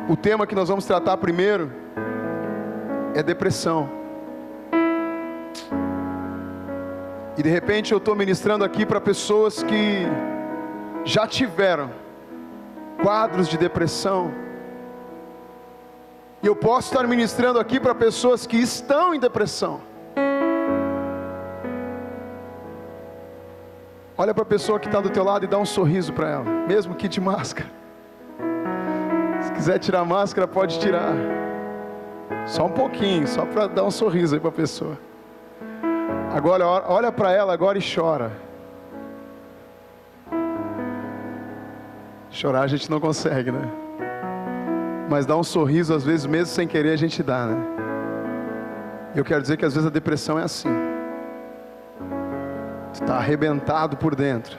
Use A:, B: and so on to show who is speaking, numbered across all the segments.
A: O tema que nós vamos tratar primeiro é depressão. E de repente eu estou ministrando aqui para pessoas que já tiveram quadros de depressão. E eu posso estar ministrando aqui para pessoas que estão em depressão. Olha para a pessoa que está do teu lado e dá um sorriso para ela, mesmo que de máscara. Se quiser tirar a máscara, pode tirar. Só um pouquinho, só para dar um sorriso aí para a pessoa. Agora, olha para ela agora e chora. Chorar a gente não consegue, né? Mas dar um sorriso, às vezes, mesmo sem querer, a gente dá, né? Eu quero dizer que às vezes a depressão é assim. Está arrebentado por dentro.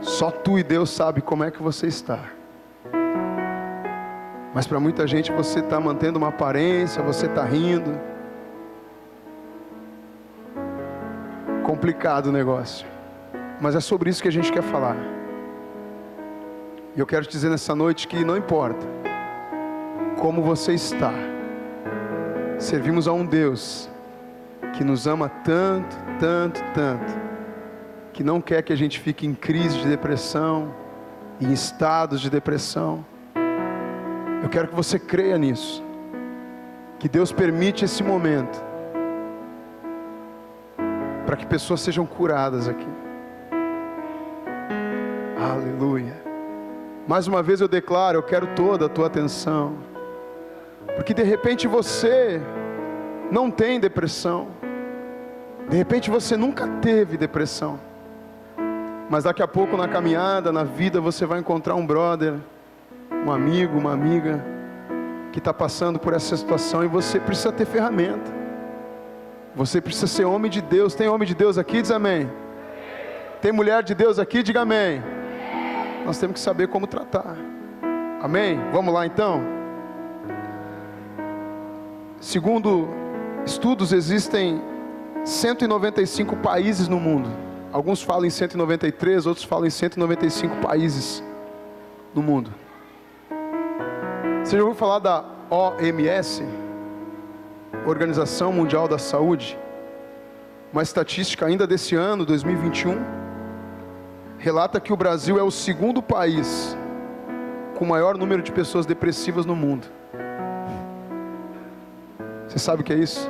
A: Só tu e Deus sabe como é que você está. Mas para muita gente você está mantendo uma aparência, você está rindo. Complicado o negócio. Mas é sobre isso que a gente quer falar. E eu quero te dizer nessa noite que não importa como você está, servimos a um Deus que nos ama tanto, tanto, tanto, que não quer que a gente fique em crise de depressão, em estados de depressão. Eu quero que você creia nisso, que Deus permite esse momento, para que pessoas sejam curadas aqui. Aleluia. Mais uma vez eu declaro, eu quero toda a tua atenção, porque de repente você não tem depressão, de repente você nunca teve depressão, mas daqui a pouco na caminhada, na vida, você vai encontrar um brother, um amigo, uma amiga, que está passando por essa situação, e você precisa ter ferramenta, você precisa ser homem de Deus. Tem homem de Deus aqui? Diz amém. Tem mulher de Deus aqui? Diga amém. Nós temos que saber como tratar. Amém? Vamos lá então? Segundo estudos, existem 195 países no mundo. Alguns falam em 193, outros falam em 195 países no mundo. Você já ouviu falar da OMS? Organização Mundial da Saúde? Uma estatística ainda desse ano, 2021, relata que o Brasil é o segundo país com o maior número de pessoas depressivas no mundo. Você sabe o que é isso?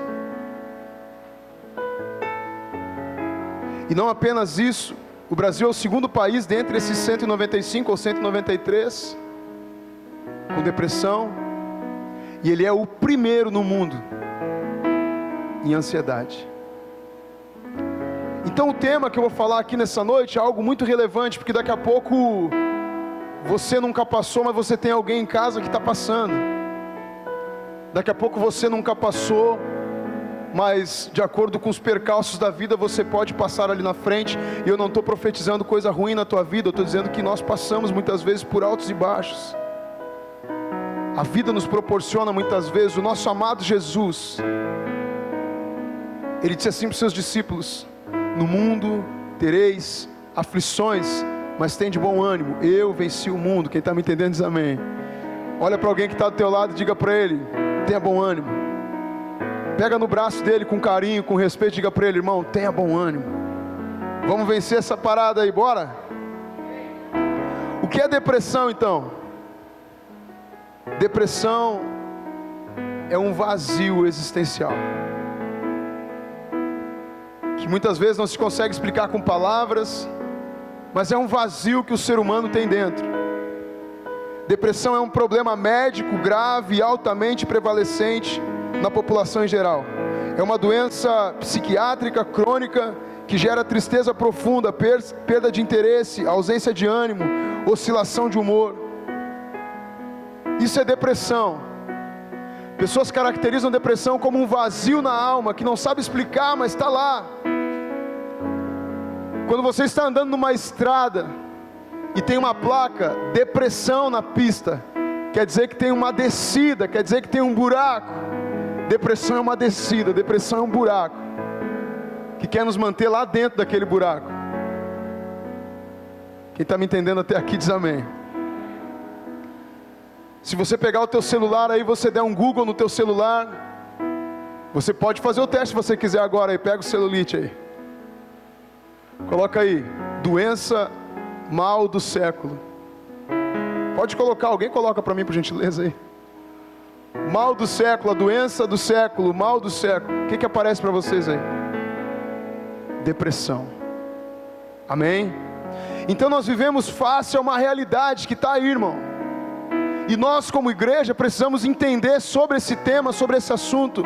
A: E não apenas isso, o Brasil é o segundo país dentre esses 195 ou 193 com depressão, e ele é o primeiro no mundo em ansiedade. Então o tema que eu vou falar aqui nessa noite é algo muito relevante, porque daqui a pouco você nunca passou, mas você tem alguém em casa que está passando. Daqui a pouco você nunca passou, mas de acordo com os percalços da vida, você pode passar ali na frente. E eu não estou profetizando coisa ruim na tua vida, eu estou dizendo que nós passamos muitas vezes por altos e baixos. A vida nos proporciona muitas vezes. O nosso amado Jesus, Ele disse assim para os seus discípulos: no mundo tereis aflições, mas tem de bom ânimo, eu venci o mundo. Quem está me entendendo diz amém. Olha para alguém que está do teu lado e diga para ele: tenha bom ânimo. Pega no braço dele com carinho, com respeito, diga para ele: irmão, tenha bom ânimo. Vamos vencer essa parada aí, bora? O que é depressão então? Depressão é um vazio existencial, que muitas vezes não se consegue explicar com palavras, mas é um vazio que o ser humano tem dentro. Depressão é um problema médico grave e altamente prevalecente na população em geral. É uma doença psiquiátrica crônica que gera tristeza profunda, perda de interesse, ausência de ânimo, oscilação de humor. Isso é depressão. Pessoas caracterizam depressão como um vazio na alma, que não sabe explicar, mas está lá. Quando você está andando numa estrada e tem uma placa, depressão na pista, quer dizer que tem uma descida, quer dizer que tem um buraco. Depressão é uma descida, depressão é um buraco, que quer nos manter lá dentro daquele buraco. Quem está me entendendo até aqui diz amém. Se você pegar o teu celular aí, você der um Google no teu celular, você pode fazer o teste se você quiser agora aí, pega o celulite aí. Coloca aí, doença mal do século. Pode colocar, alguém coloca para mim por gentileza aí. Mal do século, a doença do século, mal do século. O que aparece para vocês aí? Depressão. Amém? Então nós vivemos face a uma realidade que está aí, irmão. E nós como igreja precisamos entender sobre esse tema, sobre esse assunto,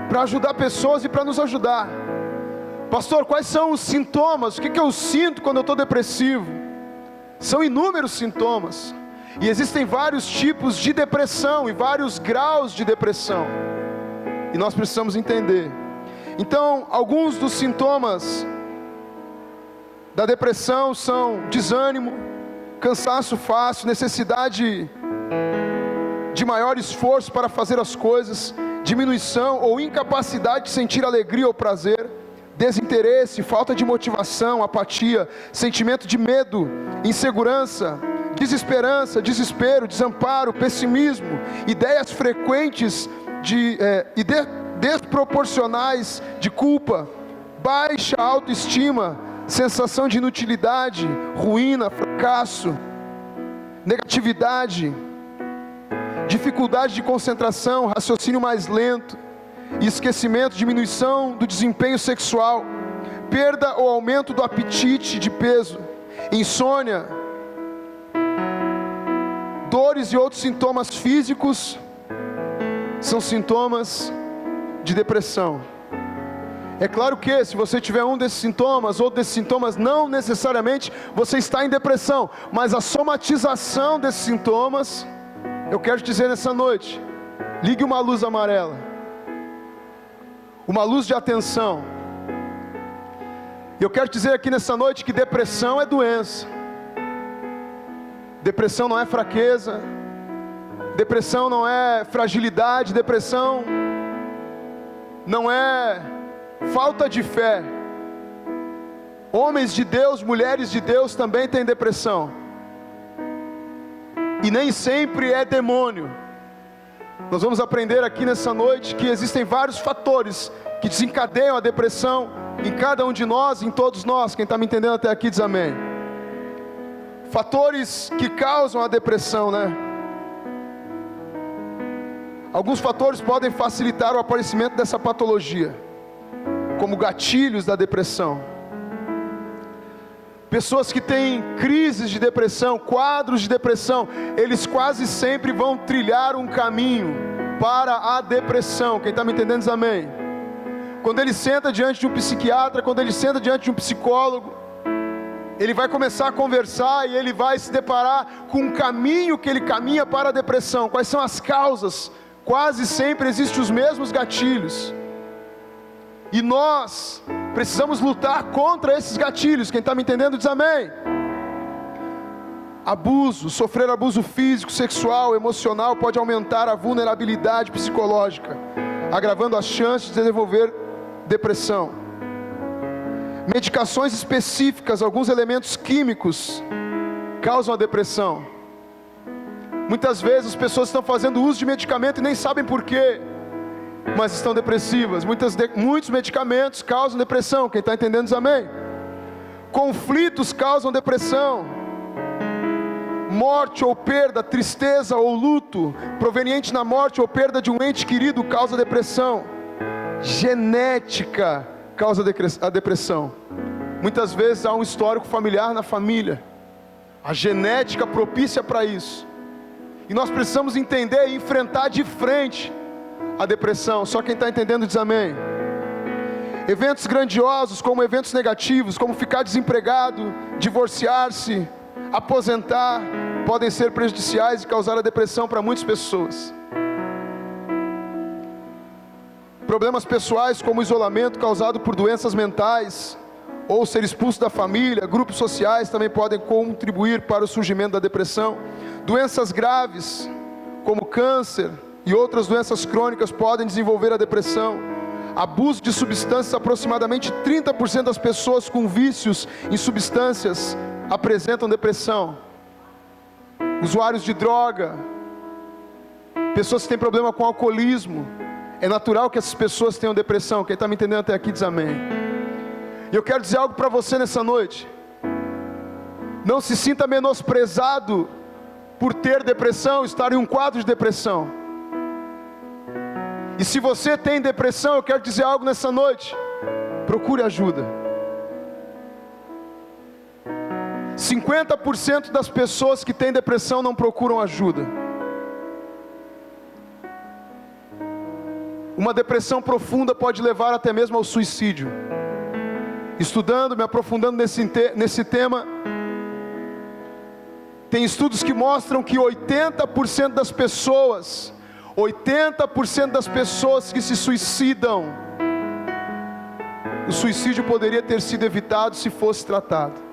A: para ajudar pessoas e para nos ajudar. Pastor, quais são os sintomas? O que eu sinto quando eu estou depressivo? São inúmeros sintomas. E existem vários tipos de depressão e vários graus de depressão. E nós precisamos entender. Então, alguns dos sintomas da depressão são desânimo, cansaço fácil, necessidade de maior esforço para fazer as coisas, diminuição ou incapacidade de sentir alegria ou prazer, desinteresse, falta de motivação, apatia, sentimento de medo, insegurança, desesperança, desespero, desamparo, pessimismo, ideias frequentes desproporcionais de culpa, baixa autoestima, sensação de inutilidade, ruína, fracasso, negatividade, dificuldade de concentração, raciocínio mais lento, esquecimento, diminuição do desempenho sexual, perda ou aumento do apetite de peso, insônia, dores e outros sintomas físicos são sintomas de depressão. É claro que se você tiver um desses sintomas, outro desses sintomas, não necessariamente você está em depressão, mas a somatização desses sintomas, eu quero te dizer nessa noite, ligue uma luz amarela, uma luz de atenção. Eu quero te dizer aqui nessa noite que depressão é doença. Depressão não é fraqueza, depressão não é fragilidade, depressão não é falta de fé. Homens de Deus, mulheres de Deus também têm depressão. E nem sempre é demônio. Nós vamos aprender aqui nessa noite que existem vários fatores que desencadeiam a depressão em cada um de nós, em todos nós. Quem está me entendendo até aqui diz amém. Fatores que causam a depressão, né? Alguns fatores podem facilitar o aparecimento dessa patologia, como gatilhos da depressão. Pessoas que têm crises de depressão, quadros de depressão, eles quase sempre vão trilhar um caminho para a depressão. Quem está me entendendo diz amém. Quando ele senta diante de um psiquiatra, quando ele senta diante de um psicólogo, ele vai começar a conversar e ele vai se deparar com um caminho que ele caminha para a depressão. Quais são as causas? Quase sempre existem os mesmos gatilhos. E nós precisamos lutar contra esses gatilhos. Quem está me entendendo diz amém. Abuso, sofrer abuso físico, sexual, emocional pode aumentar a vulnerabilidade psicológica, agravando as chances de desenvolver depressão. Medicações específicas, alguns elementos químicos causam a depressão. Muitas vezes as pessoas estão fazendo uso de medicamento e nem sabem porquê, mas estão depressivas. Muitos medicamentos causam depressão. Quem está entendendo diz amém. Conflitos causam depressão. Morte ou perda, tristeza ou luto proveniente da morte ou perda de um ente querido causa depressão. Genética causa a depressão. Muitas vezes há um histórico familiar na família. A genética propícia para isso. E nós precisamos entender e enfrentar de frente a depressão. Só quem está entendendo diz amém. Eventos grandiosos, como eventos negativos, como ficar desempregado, divorciar-se, aposentar, podem ser prejudiciais e causar a depressão para muitas pessoas. Problemas pessoais, como isolamento causado por doenças mentais, ou ser expulso da família, grupos sociais também podem contribuir para o surgimento da depressão. Doenças graves, como câncer e outras doenças crônicas podem desenvolver a depressão. Abuso de substâncias, aproximadamente 30% das pessoas com vícios em substâncias apresentam depressão. Usuários de droga, pessoas que têm problema com alcoolismo. É natural que essas pessoas tenham depressão. Quem está me entendendo até aqui diz amém. E eu quero dizer algo para você nessa noite. Não se sinta menosprezado por ter depressão, estar em um quadro de depressão. E se você tem depressão, eu quero dizer algo nessa noite. Procure ajuda. 50% das pessoas que têm depressão não procuram ajuda. Uma depressão profunda pode levar até mesmo ao suicídio. Estudando, me aprofundando nesse tema, tem estudos que mostram que 80% das pessoas que se suicidam, o suicídio poderia ter sido evitado se fosse tratado.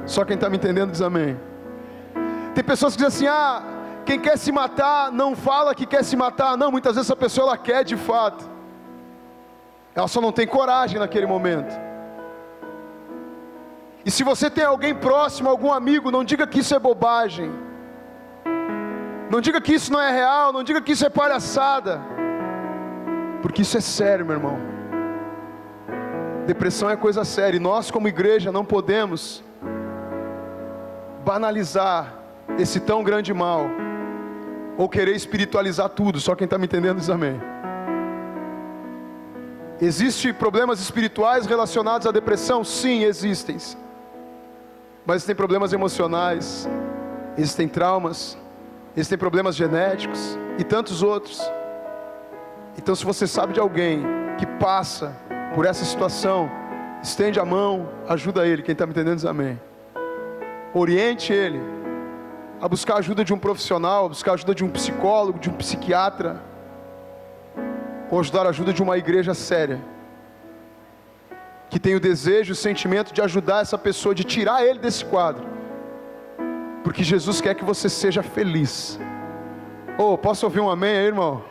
A: Só quem está me entendendo diz amém. Tem pessoas que dizem assim: quem quer se matar não fala que quer se matar. Não, muitas vezes essa pessoa ela quer de fato, ela só não tem coragem naquele momento. E se você tem alguém próximo, algum amigo, não diga que isso é bobagem, não diga que isso não é real, não diga que isso é palhaçada, porque isso é sério, meu irmão. Depressão é coisa séria, e nós como igreja não podemos banalizar esse tão grande mal, ou querer espiritualizar tudo. Só quem está me entendendo diz amém. Existem problemas espirituais relacionados à depressão? Sim, existem. Mas existem problemas emocionais, existem traumas, existem problemas genéticos e tantos outros. Então, se você sabe de alguém que passa por essa situação, estende a mão, ajuda ele. Quem está me entendendo diz amém. Oriente ele a buscar a ajuda de um profissional, a buscar a ajuda de um psicólogo, de um psiquiatra, ou ajudar a ajuda de uma igreja séria, que tem o desejo, o sentimento de ajudar essa pessoa, de tirar ele desse quadro, porque Jesus quer que você seja feliz. Posso ouvir um amém aí, irmão?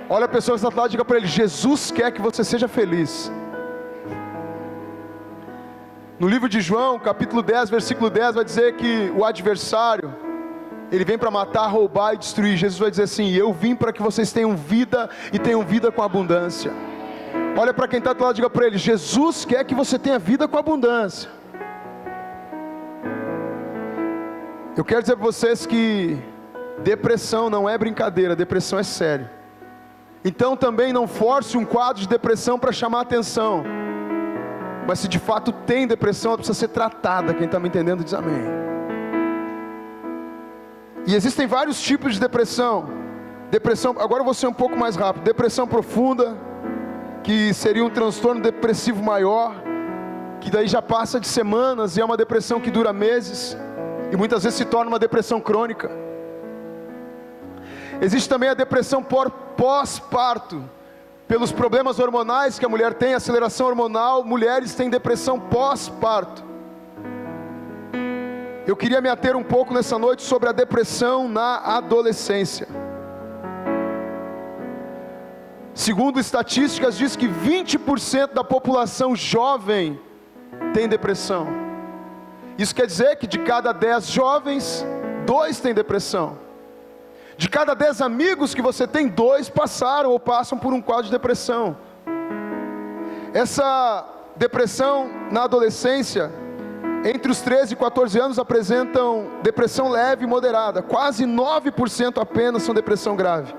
A: Olha a pessoa que está do lado e diga para ele: Jesus quer que você seja feliz. No livro de João, capítulo 10, versículo 10, vai dizer que o adversário, ele vem para matar, roubar e destruir. Jesus vai dizer assim: eu vim para que vocês tenham vida, e tenham vida com abundância. Olha para quem está do lado e diga para ele: Jesus quer que você tenha vida com abundância. Eu quero dizer para vocês que depressão não é brincadeira, depressão é sério. Então também não force um quadro de depressão para chamar a atenção. Mas se de fato tem depressão, ela precisa ser tratada. Quem está me entendendo diz amém. E existem vários tipos de depressão. Agora eu vou ser um pouco mais rápido. Depressão profunda, que seria um transtorno depressivo maior, que daí já passa de semanas e é uma depressão que dura meses, e muitas vezes se torna uma depressão crônica. Existe também a depressão pós-parto, pelos problemas hormonais que a mulher tem, aceleração hormonal. Mulheres têm depressão pós-parto. Eu queria me ater um pouco nessa noite sobre a depressão na adolescência. Segundo estatísticas, diz que 20% da população jovem tem depressão. Isso quer dizer que de cada 10 jovens, 2 têm depressão. De cada 10 amigos que você tem, 2 passaram ou passam por um quadro de depressão. Essa depressão na adolescência, entre os 13 e 14 anos, apresentam depressão leve e moderada. Quase 9% apenas são depressão grave.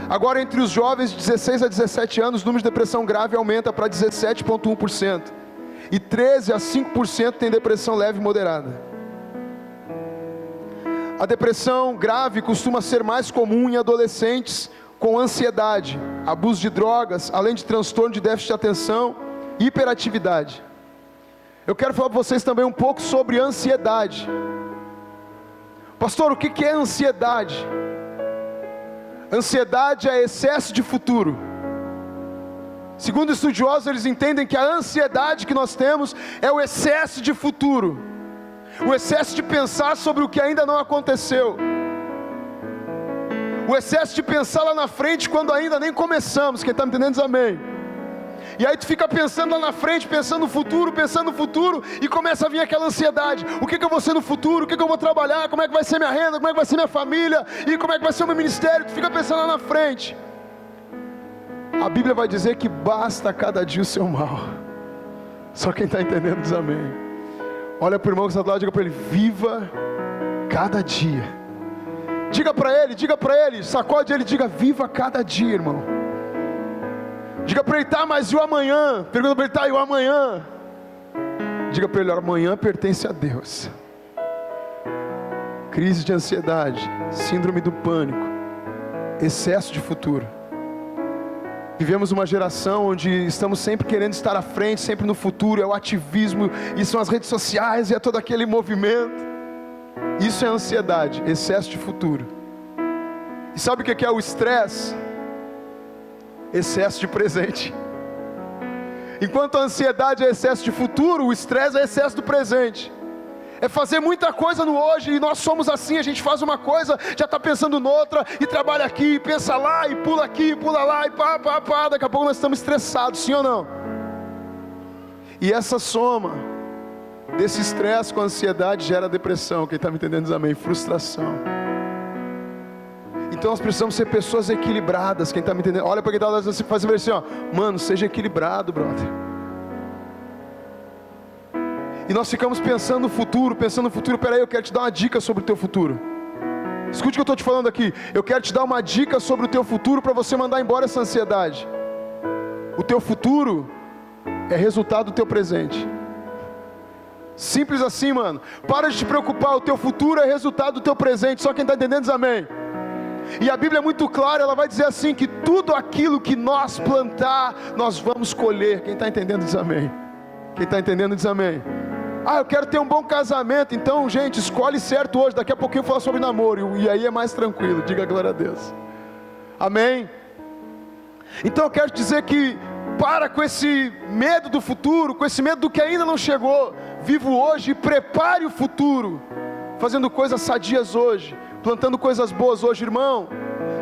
A: Agora, entre os jovens de 16 a 17 anos, o número de depressão grave aumenta para 17,1%. E 13 a 5% tem depressão leve e moderada. A depressão grave costuma ser mais comum em adolescentes com ansiedade, abuso de drogas, além de transtorno de déficit de atenção e hiperatividade. Eu quero falar para vocês também um pouco sobre ansiedade. Pastor, o que é ansiedade? Ansiedade é excesso de futuro. Segundo estudiosos, eles entendem que a ansiedade que nós temos é o excesso de futuro, o excesso de pensar sobre o que ainda não aconteceu, o excesso de pensar lá na frente quando ainda nem começamos. Quem está me entendendo diz amém. E aí tu fica pensando lá na frente, pensando no futuro, e começa a vir aquela ansiedade. O que eu vou ser no futuro? O que eu vou trabalhar? Como é que vai ser minha renda? Como é que vai ser minha família? E como é que vai ser o meu ministério? Tu fica pensando lá na frente. A Bíblia vai dizer que basta cada dia o seu mal. Só quem está entendendo diz amém. Olha para o irmão que está do lado e diga para ele: viva cada dia. Diga para ele, sacode ele, diga: viva cada dia, irmão. Diga para ele: tá, mas e o amanhã? Pergunta para ele: tá, e o amanhã? Diga para ele: amanhã pertence a Deus. Crise de ansiedade, síndrome do pânico, excesso de futuro. Vivemos uma geração onde estamos sempre querendo estar à frente, sempre no futuro, é o ativismo, e são as redes sociais, e é todo aquele movimento. Isso é ansiedade, excesso de futuro. E sabe o que é o estresse? Excesso de presente. Enquanto a ansiedade é excesso de futuro, o estresse é excesso do presente. É fazer muita coisa no hoje, e nós somos assim, a gente faz uma coisa, já está pensando noutra, e trabalha aqui, pensa lá, e pula aqui, pula lá, e pá, daqui a pouco nós estamos estressados, sim ou não? E essa soma desse estresse com a ansiedade gera depressão, quem está me entendendo diz amém, frustração. Então nós precisamos ser pessoas equilibradas, quem está me entendendo, olha para quem está fazendo assim, ó, mano, seja equilibrado, brother. E nós ficamos pensando no futuro, peraí, eu quero te dar uma dica sobre o teu futuro. Escute o que eu estou te falando aqui. Eu quero te dar uma dica sobre o teu futuro para você mandar embora essa ansiedade. O teu futuro é resultado do teu presente. Simples assim, mano. Para de te preocupar, o teu futuro é resultado do teu presente. Só quem está entendendo diz amém. E a Bíblia é muito clara, ela vai dizer assim, que tudo aquilo que nós plantar, nós vamos colher. Quem está entendendo diz amém. Quem está entendendo diz amém. Ah, eu quero ter um bom casamento. Então, gente, escolhe certo hoje. Daqui a pouquinho eu vou falar sobre namoro, e aí é mais tranquilo. Diga glória a Deus. Amém. Então eu quero te dizer que para com esse medo do futuro, com esse medo do que ainda não chegou. Viva hoje e prepare o futuro, fazendo coisas sadias hoje, plantando coisas boas hoje, irmão.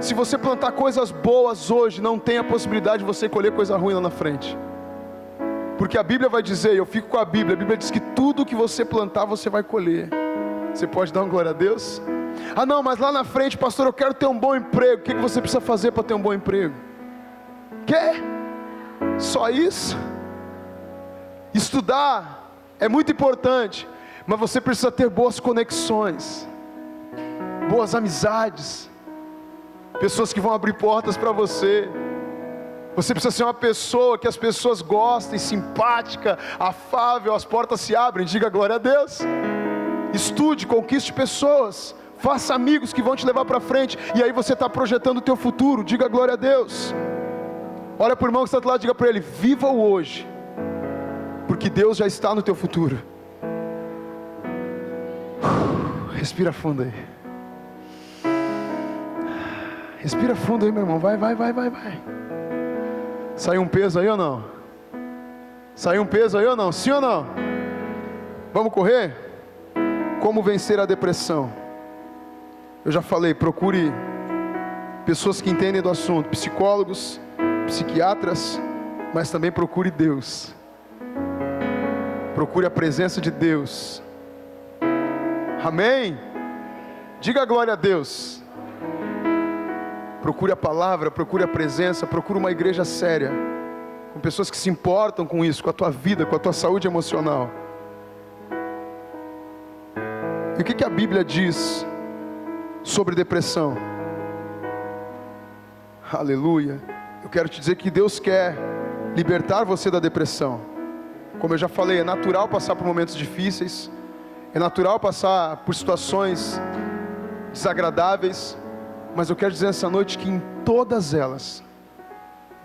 A: Se você plantar coisas boas hoje, não tem a possibilidade de você colher coisa ruim lá na frente. Porque a Bíblia vai dizer, eu fico com a Bíblia diz que tudo que você plantar, você vai colher. Você pode dar uma glória a Deus? Ah não, mas lá na frente, pastor, eu quero ter um bom emprego. O que você precisa fazer para ter um bom emprego? Quer? Só isso? Estudar é muito importante, mas você precisa ter boas conexões, boas amizades, pessoas que vão abrir portas para você. Você precisa ser uma pessoa que as pessoas gostem, simpática, afável, as portas se abrem, diga glória a Deus. Estude, conquiste pessoas, faça amigos que vão te levar para frente, e aí você está projetando o teu futuro, diga glória a Deus. Olha para o irmão que está do lado, diga para ele: viva o hoje, porque Deus já está no teu futuro. Respira fundo aí. Respira fundo aí, meu irmão, vai. Saiu um peso aí ou não? Saiu um peso aí ou não? Sim ou não? Vamos correr? Como vencer a depressão? Eu já falei, procure pessoas que entendem do assunto, psicólogos, psiquiatras, mas também procure Deus. Procure a presença de Deus. Amém? Diga glória a Deus. Procure a palavra, procure a presença, procure uma igreja séria, com pessoas que se importam com isso, com a tua vida, com a tua saúde emocional. E o que a Bíblia diz sobre depressão? Aleluia. Eu quero te dizer que Deus quer libertar você da depressão. Como eu já falei, é natural passar por momentos difíceis, é natural passar por situações desagradáveis, mas eu quero dizer essa noite que em todas elas,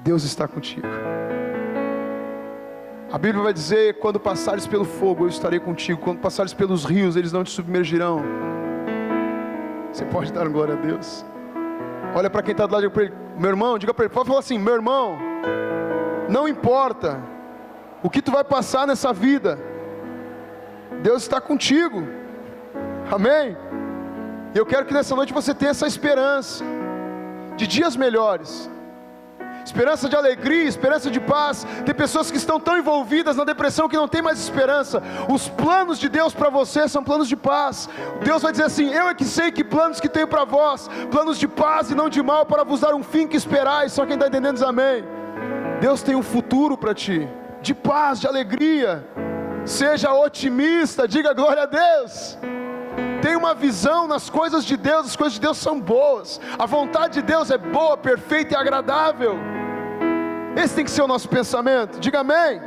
A: Deus está contigo. A Bíblia vai dizer: quando passares pelo fogo, eu estarei contigo. Quando passares pelos rios, eles não te submergirão. Você pode dar glória a Deus? Olha para quem está do lado, diga para ele: meu irmão, diga para ele, pode falar assim: meu irmão, não importa o que tu vai passar nessa vida, Deus está contigo. Amém? E eu quero que nessa noite você tenha essa esperança de dias melhores. esperança de alegria, esperança de paz. Tem pessoas que estão tão envolvidas na depressão que não tem mais esperança. Os planos de Deus para você são planos de paz. Deus vai dizer assim: eu é que sei que planos que tenho para vós, planos de paz e não de mal, para vos dar um fim que esperais. Só quem está entendendo diz amém. Deus tem um futuro para ti, de paz, de alegria. Seja otimista, diga glória a Deus. Tenha uma visão nas coisas de Deus. As coisas de Deus são boas, a vontade de Deus é boa, perfeita e agradável. Esse tem que ser o nosso pensamento, diga amém.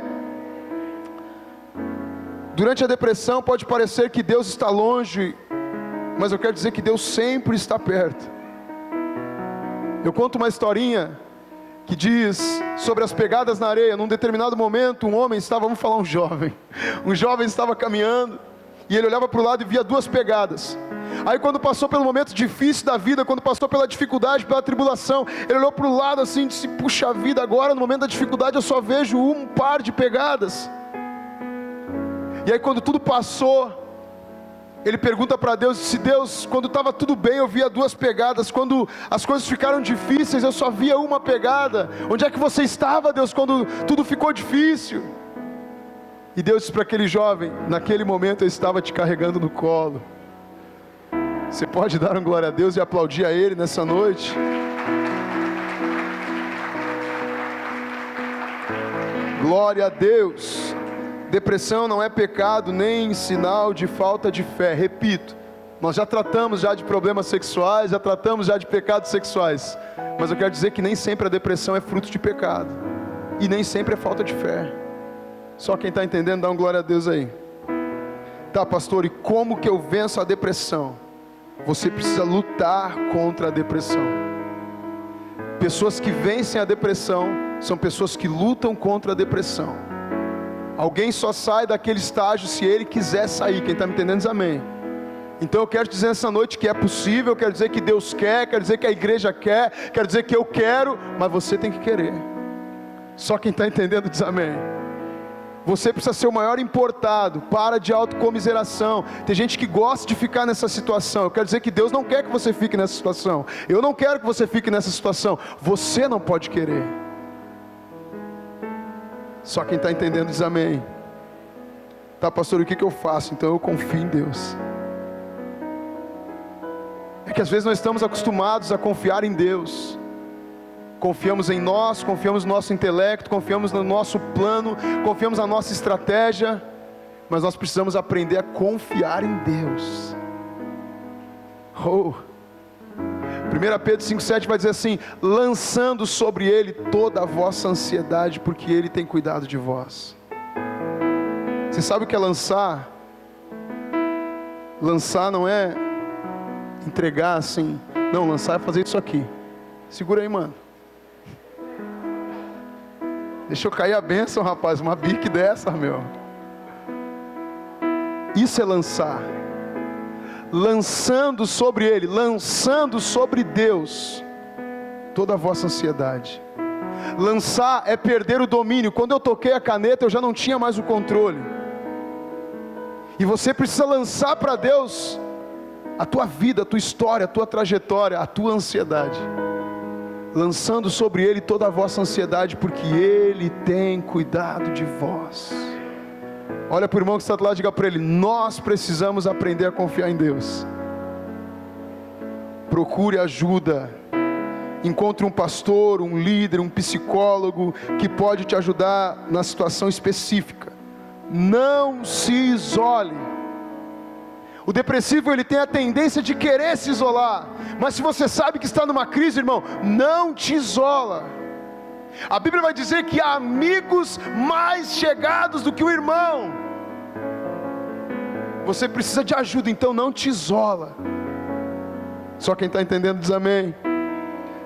A: Durante a depressão pode parecer que Deus está longe, mas eu quero dizer que Deus sempre está perto. Eu conto uma historinha que diz sobre as pegadas na areia. Num determinado momento um homem estava, vamos falar um jovem estava caminhando, e ele olhava para o lado e via 2 pegadas. Aí quando passou pelo momento difícil da vida, quando passou pela dificuldade, pela tribulação, ele olhou para o lado assim e disse: puxa vida, agora no momento da dificuldade eu só vejo um par de pegadas. E aí quando tudo passou, ele pergunta para Deus, se Deus, quando estava tudo bem eu via 2 pegadas, quando as coisas ficaram difíceis eu só via uma pegada. Onde é que você estava, Deus, quando tudo ficou difícil? E Deus disse para aquele jovem: naquele momento eu estava te carregando no colo. Você pode dar um glória a Deus e aplaudir a Ele nessa noite? Glória a Deus. Depressão não é pecado nem sinal de falta de fé. Repito, nós já tratamos já de problemas sexuais, já tratamos já de pecados sexuais, mas eu quero dizer que nem sempre a depressão é fruto de pecado, e nem sempre é falta de fé. Só quem está entendendo, dá um glória a Deus aí. Tá, pastor, e como que eu venço a depressão? Você precisa lutar contra a depressão. Pessoas que vencem a depressão são pessoas que lutam contra a depressão. Alguém só sai daquele estágio se ele quiser sair. Quem está me entendendo diz amém. Então eu quero dizer essa noite que é possível, quero dizer que Deus quer, quero dizer que a igreja quer, quero dizer que eu quero, mas você tem que querer. Só quem está entendendo diz amém. Você precisa ser o maior importado. Para de autocomiseração. Tem gente que gosta de ficar nessa situação. Eu quero dizer que Deus não quer que você fique nessa situação. Eu não quero que você fique nessa situação. Você não pode querer. Só quem está entendendo diz amém. Tá, pastor, o que eu faço? Então eu confio em Deus. É que às vezes nós estamos acostumados a confiar em Deus. Confiamos em nós, confiamos no nosso intelecto, confiamos no nosso plano, confiamos na nossa estratégia, mas nós precisamos aprender a confiar em Deus. 1 Pedro 5,7 vai dizer assim: lançando sobre Ele toda a vossa ansiedade, porque Ele tem cuidado de vós. Você sabe o que é lançar? Lançar não é entregar assim. Não, lançar é fazer isso aqui. Segura aí, mano. Deixa eu cair a bênção, rapaz. Uma bique dessa, meu. Isso é lançar. Lançando sobre Ele, lançando sobre Deus toda a vossa ansiedade. Lançar é perder o domínio. Quando eu toquei a caneta, eu já não tinha mais o controle. E você precisa lançar para Deus a tua vida, a tua história, a tua trajetória, a tua ansiedade. Lançando sobre Ele toda a vossa ansiedade, porque Ele tem cuidado de vós. Olha para o irmão que está do lado e diga para ele: nós precisamos aprender a confiar em Deus. Procure ajuda. Encontre um pastor, um líder, um psicólogo que pode te ajudar na situação específica. Não se isole. O depressivo, ele tem a tendência de querer se isolar, mas se você sabe que está numa crise, irmão, não te isola. A Bíblia vai dizer que há amigos mais chegados do que o irmão. Você precisa de ajuda, então não te isola. Só quem está entendendo diz amém.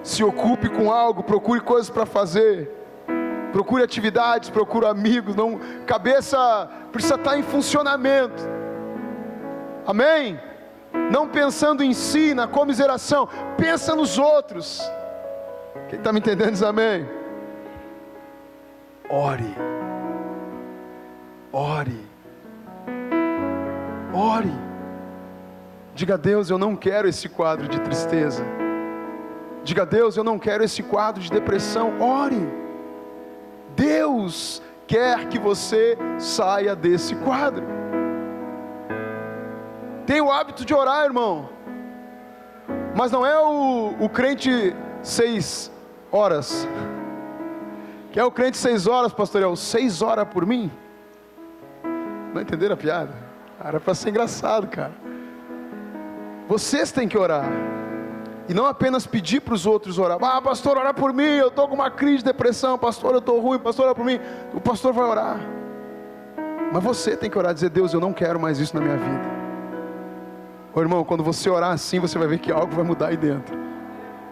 A: Se ocupe com algo, procure coisas para fazer, procure atividades, procure amigos. Não, cabeça precisa estar em funcionamento. Amém? Não pensando em si, na comiseração, pensa nos outros. Quem está me entendendo diz amém. Ore. Ore. Ore. Diga a Deus: eu não quero esse quadro de tristeza. Diga: Deus, eu não quero esse quadro de depressão. Ore. Deus quer que você saia desse quadro. Tenha o hábito de orar, irmão. Mas não é o crente 6 horas. Que é o crente 6 horas, pastor? É o 6 horas por mim? Não entenderam a piada? Era para ser engraçado, cara. Vocês têm que orar. E não apenas pedir para os outros orar. Ah, pastor, ora por mim, eu estou com uma crise de depressão. Pastor, eu estou ruim, pastor, ora por mim. O pastor vai orar. Mas você tem que orar e dizer: Deus, eu não quero mais isso na minha vida. Ô irmão, quando você orar assim, você vai ver que algo vai mudar aí dentro.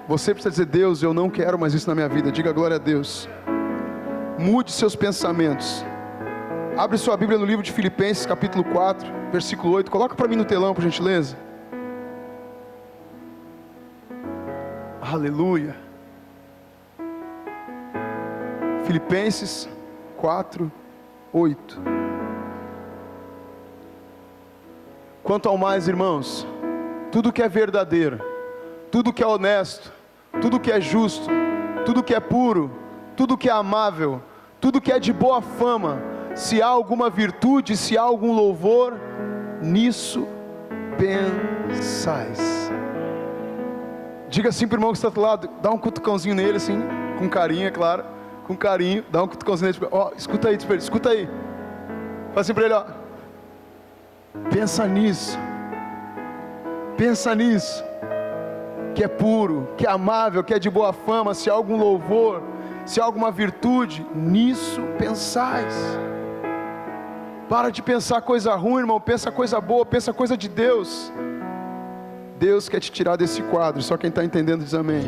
A: Você precisa dizer: Deus, eu não quero mais isso na minha vida. Diga glória a Deus. Mude seus pensamentos. Abre sua Bíblia no livro de Filipenses, capítulo 4, versículo 8. Coloca para mim no telão, por gentileza. Aleluia. Filipenses 4, 8. Quanto ao mais, irmãos, tudo que é verdadeiro, tudo que é honesto, tudo que é justo, tudo que é puro, tudo que é amável, tudo que é de boa fama, se há alguma virtude, se há algum louvor, nisso pensais. Diga assim para o irmão que está do lado, dá um cutucãozinho nele assim, com carinho, é claro, com carinho, dá um cutucãozinho nele, ó, escuta aí, escuta aí. Fala assim para ele, ó, pensa nisso, que é puro, que é amável, que é de boa fama, se há algum louvor, se há alguma virtude, nisso pensais. Para de pensar coisa ruim, irmão, pensa coisa boa, pensa coisa de Deus. Deus quer te tirar desse quadro, só quem está entendendo diz amém.